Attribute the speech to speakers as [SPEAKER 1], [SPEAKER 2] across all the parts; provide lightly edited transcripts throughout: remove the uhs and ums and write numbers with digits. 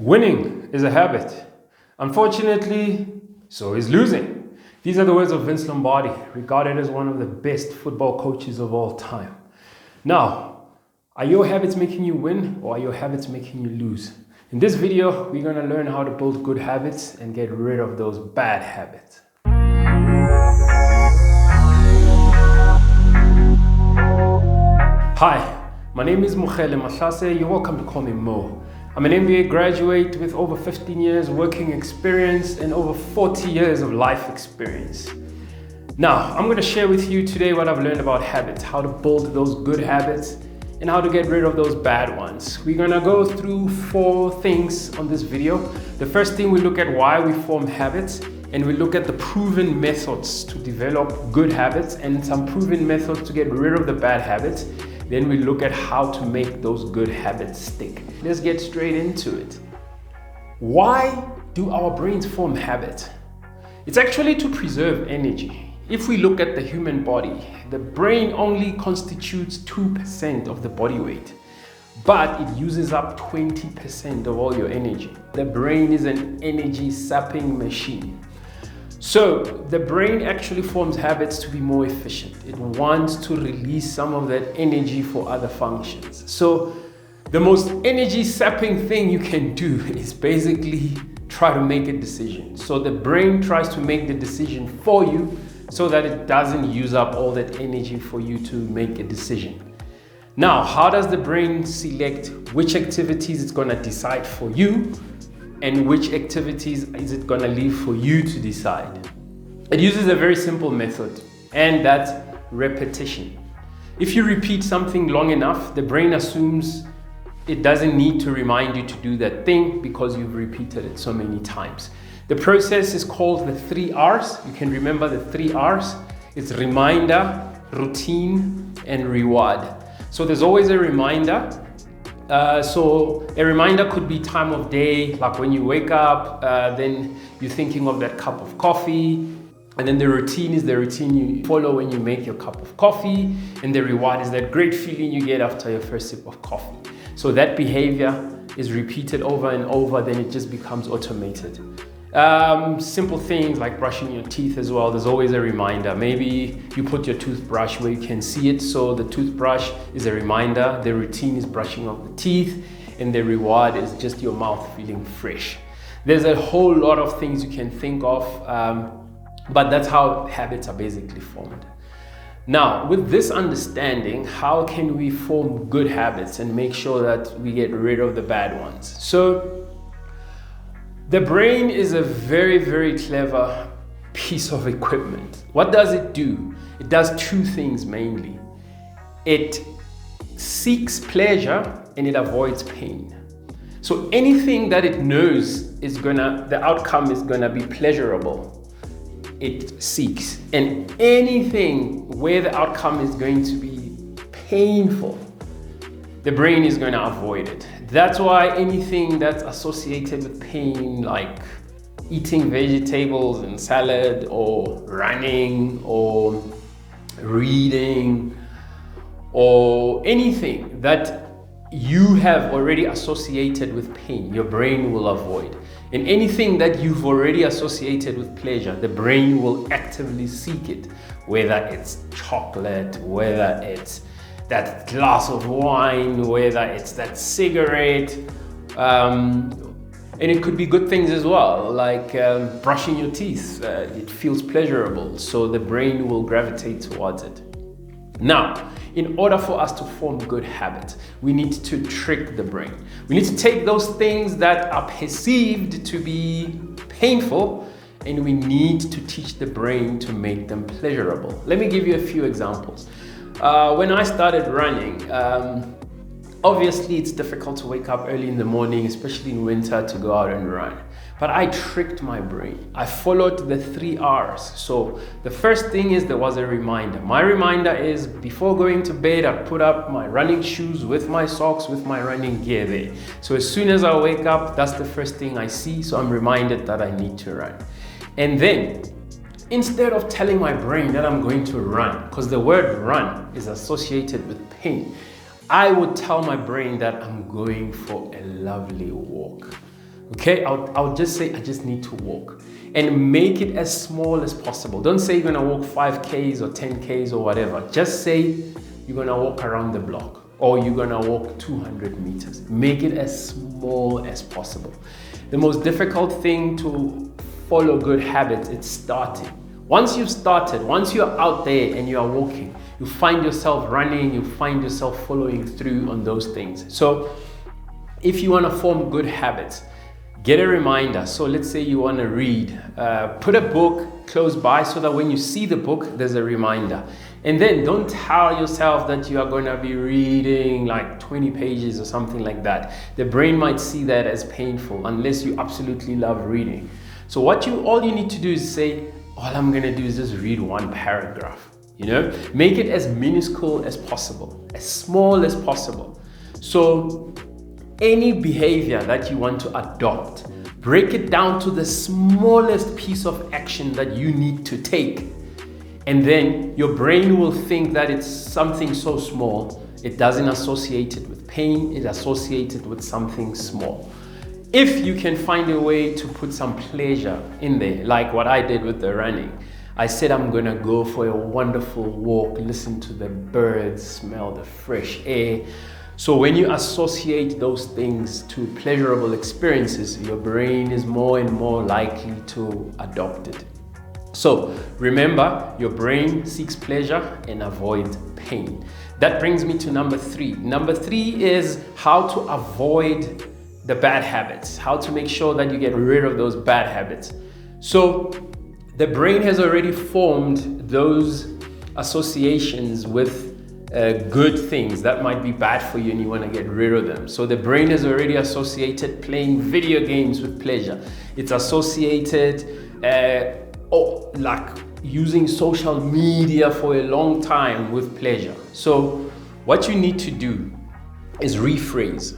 [SPEAKER 1] Winning is a habit. Unfortunately, so is losing. These are the words of Vince Lombardi, regarded as one of the best football coaches of all time. Now, are your habits making you win or are your habits making you lose? In this video, we're going to learn how to build good habits and get rid of those bad habits. Hi, my name is Mukhele Mahlase. You're welcome to call me Mo. I'm an MBA graduate with over 15 years working experience and over 40 years of life experience. Now, I'm going to share with you today what I've learned about habits, how to build those good habits, and how to get rid of those bad ones. We're going to go through 4 things on this video. The first thing, we look at why we form habits, and we look at the proven methods to develop good habits and some proven methods to get rid of the bad habits. Then we look at how to make those good habits stick. Let's get straight into it. Why do our brains form habits? It's actually to preserve energy. If we look at the human body, the brain only constitutes 2% of the body weight, but it uses up 20% of all your energy. The brain is an energy sapping machine. So the brain actually forms habits to be more efficient. It wants to release some of that energy for other functions. So the most energy sapping thing you can do is basically try to make a decision. So the brain tries to make the decision for you so that it doesn't use up all that energy for you to make a decision. Now, how does the brain select which activities it's going to decide for you and which activities is it going to leave for you to decide? It uses a very simple method, and that's repetition. If you repeat something long enough, the brain assumes it doesn't need to remind you to do that thing because you've repeated it so many times. The process is called the 3 R's. You can remember the 3 R's. It's reminder, routine, and reward. So there's always a reminder. So a reminder could be time of day, like when you wake up, then you're thinking of that cup of coffee. And then the routine is the routine you follow when you make your cup of coffee. And the reward is that great feeling you get after your first sip of coffee. So that behavior is repeated over and over, then it just becomes automated. Simple things like brushing your teeth as well. There's always a reminder. Maybe you put your toothbrush where you can see it. So the toothbrush is a reminder. The routine is brushing of the teeth, and the reward is just your mouth feeling fresh. There's a whole lot of things you can think of, but that's how habits are basically formed. Now, with this understanding, how can we form good habits and make sure that we get rid of the bad ones? So the brain is a very, very clever piece of equipment. What does it do? It does 2 things mainly. It seeks pleasure and it avoids pain. So anything that it knows the outcome is gonna be pleasurable, it seeks. And anything where the outcome is going to be painful, the brain is going to avoid it. That's why anything that's associated with pain, like eating vegetables and salad, or running, or reading, or anything that you have already associated with pain, your brain will avoid. And anything that you've already associated with pleasure, the brain will actively seek it, whether it's chocolate, whether it's that glass of wine, whether it's that cigarette, and it could be good things as well, like brushing your teeth. It feels pleasurable, so the brain will gravitate towards it. Now, in order for us to form good habits, we need to trick the brain. We need to take those things that are perceived to be painful, and we need to teach the brain to make them pleasurable. Let me give you a few examples. When I started running, obviously it's difficult to wake up early in the morning, especially in winter, to go out and run. But I tricked my brain. I followed the 3 R's. So the first thing is there was a reminder. My reminder is before going to bed, I put up my running shoes with my socks, with my running gear there. So as soon as I wake up, that's the first thing I see. So I'm reminded that I need to run. And then instead of telling my brain that I'm going to run, because the word run is associated with pain, I would tell my brain that I'm going for a lovely walk. Okay, I'll just say I just need to walk, and make it as small as possible. Don't say you're gonna walk 5Ks or 10Ks or whatever. Just say you're gonna walk around the block, or you're gonna walk 200 meters. Make it as small as possible. The most difficult thing to follow good habits is starting. Once you've started, once you're out there and you are walking, you find yourself running, you find yourself following through on those things. So if you want to form good habits, get a reminder. So let's say you want to read, put a book close by so that when you see the book, there's a reminder. And then don't tell yourself that you are going to be reading like 20 pages or something like that. The brain might see that as painful unless you absolutely love reading. So all you need to do is say, all I'm going to do is just read one paragraph. Make it as minuscule as possible, as small as possible. So any behavior that you want to adopt, break it down to the smallest piece of action that you need to take. And then your brain will think that it's something so small, it doesn't associate it with pain, it associates it with something small. If you can find a way to put some pleasure in there, like what I did with the running, I said I'm gonna go for a wonderful walk, listen to the birds, smell the fresh air. So when you associate those things to pleasurable experiences, your brain is more and more likely to adopt it. So remember, your brain seeks pleasure and avoids pain. That brings me to number 3. Number 3 is how to avoid the bad habits, how to make sure that you get rid of those bad habits. So the brain has already formed those associations with good things that might be bad for you and you want to get rid of them. So the brain has already associated playing video games with pleasure. It's associated like using social media for a long time with pleasure. So what you need to do is rephrase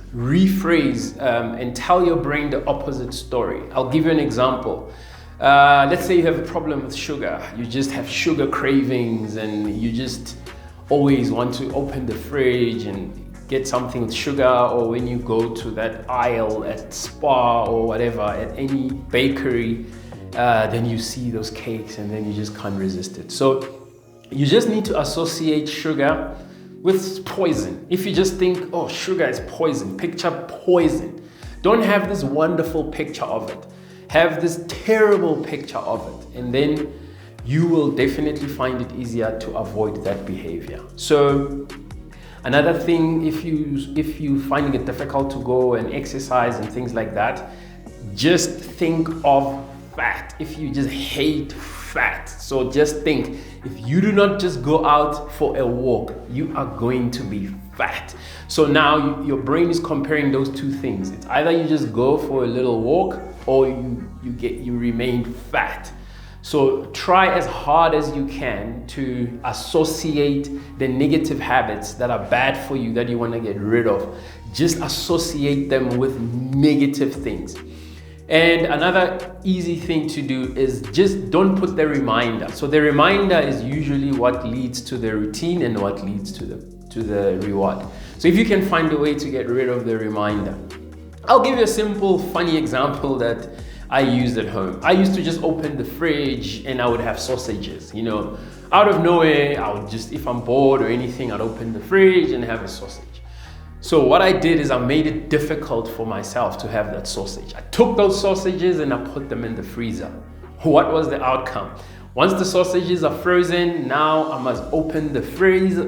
[SPEAKER 1] and tell your brain the opposite story. I'll give you an example. Let's say you have a problem with sugar. You just have sugar cravings and you just always want to open the fridge and get something with sugar, or when you go to that aisle at Spa or whatever, at any bakery, then you see those cakes and then you just can't resist it. So you just need to associate sugar with poison. If you just think, oh, sugar is poison, picture poison. Don't have this wonderful picture of it. Have this terrible picture of it. And then you will definitely find it easier to avoid that behavior. So another thing, if you finding it difficult to go and exercise and things like that, just think of fat. If you just hate fat, so just think, if you do not just go out for a walk, you are going to be fat. So now your brain is comparing those two things. It's either you just go for a little walk or you remain fat. So try as hard as you can to associate the negative habits that are bad for you, that you want to get rid of. Just associate them with negative things. And another easy thing to do is just don't put the reminder. So the reminder is usually what leads to the routine and what leads to the reward. So if you can find a way to get rid of the reminder. I'll give you a simple, funny example that I used at home. I used to just open the fridge and I would have sausages, out of nowhere. I would just, if I'm bored or anything, I'd open the fridge and have a sausage. So what I did is I made it difficult for myself to have that sausage. I took those sausages and I put them in the freezer. What was the outcome? Once the sausages are frozen, now I must open the freezer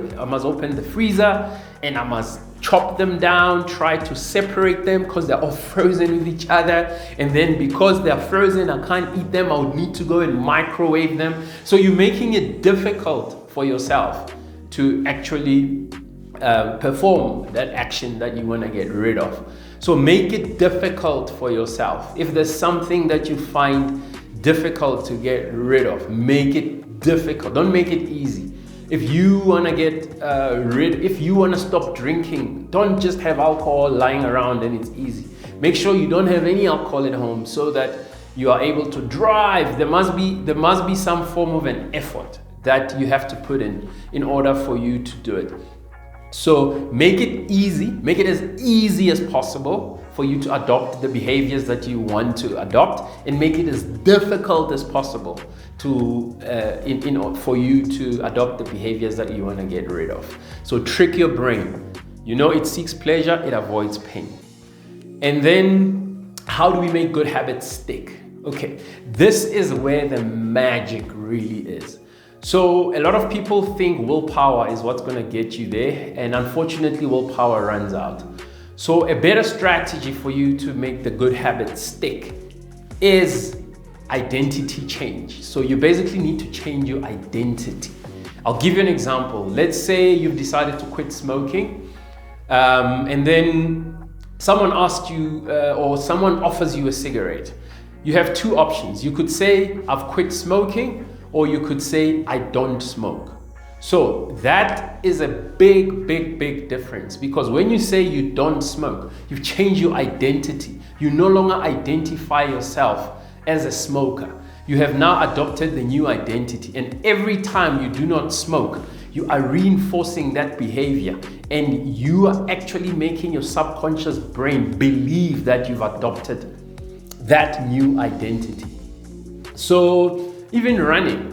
[SPEAKER 1] and I must chop them down, try to separate them because they're all frozen with each other. And then because they're frozen, I can't eat them. I would need to go and microwave them. So you're making it difficult for yourself to actually perform that action that you want to get rid of. So make it difficult for yourself. If there's something that you find difficult to get rid of, make it difficult. Don't make it easy. If you want to get if you want to stop drinking, don't just have alcohol lying around and it's easy. Make sure you don't have any alcohol at home so that you are able to drive. There must be some form of an effort that you have to put in order for you to do it. So make it easy, make it as easy as possible for you to adopt the behaviors that you want to adopt, and make it as difficult as possible to for you to adopt the behaviors that you want to get rid of. So trick your brain. You know, it seeks pleasure, it avoids pain. And then how do we make good habits stick? Okay, this is where the magic really is. So a lot of people think willpower is what's going to get you there, and unfortunately willpower runs out. So a better strategy for you to make the good habits stick is identity change. So you basically need to change your identity. I'll give you an example. Let's say you've decided to quit smoking, and then someone asks you or someone offers you a cigarette. You have two options. You could say, I've quit smoking, or you could say, I don't smoke. So that is a big difference, because when you say you don't smoke, you've changed your identity. You no longer identify yourself as a smoker. You have now adopted the new identity, and every time you do not smoke, you are reinforcing that behavior, and you are actually making your subconscious brain believe that you've adopted that new identity. So even running,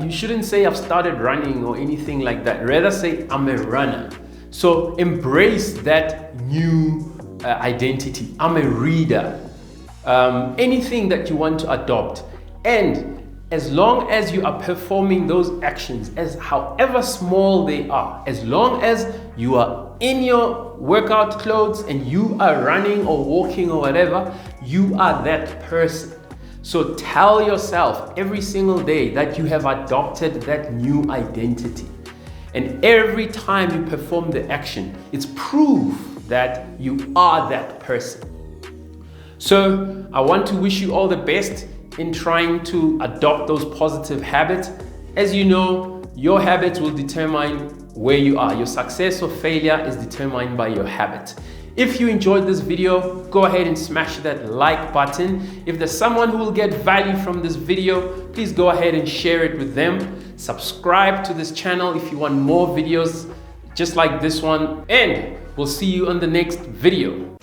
[SPEAKER 1] you shouldn't say I've started running or anything like that. Rather say I'm a runner. So embrace that new identity. I'm a reader. Anything that you want to adopt. And as long as you are performing those actions, as however small they are, as long as you are in your workout clothes and you are running or walking or whatever, you are that person. So tell yourself every single day that you have adopted that new identity. And every time you perform the action, it's proof that you are that person. So I want to wish you all the best in trying to adopt those positive habits. As you know, your habits will determine where you are. Your success or failure is determined by your habits. If you enjoyed this video, go ahead and smash that like button. If there's someone who will get value from this video, please go ahead and share it with them. Subscribe to this channel if you want more videos just like this one, and we'll see you on the next video.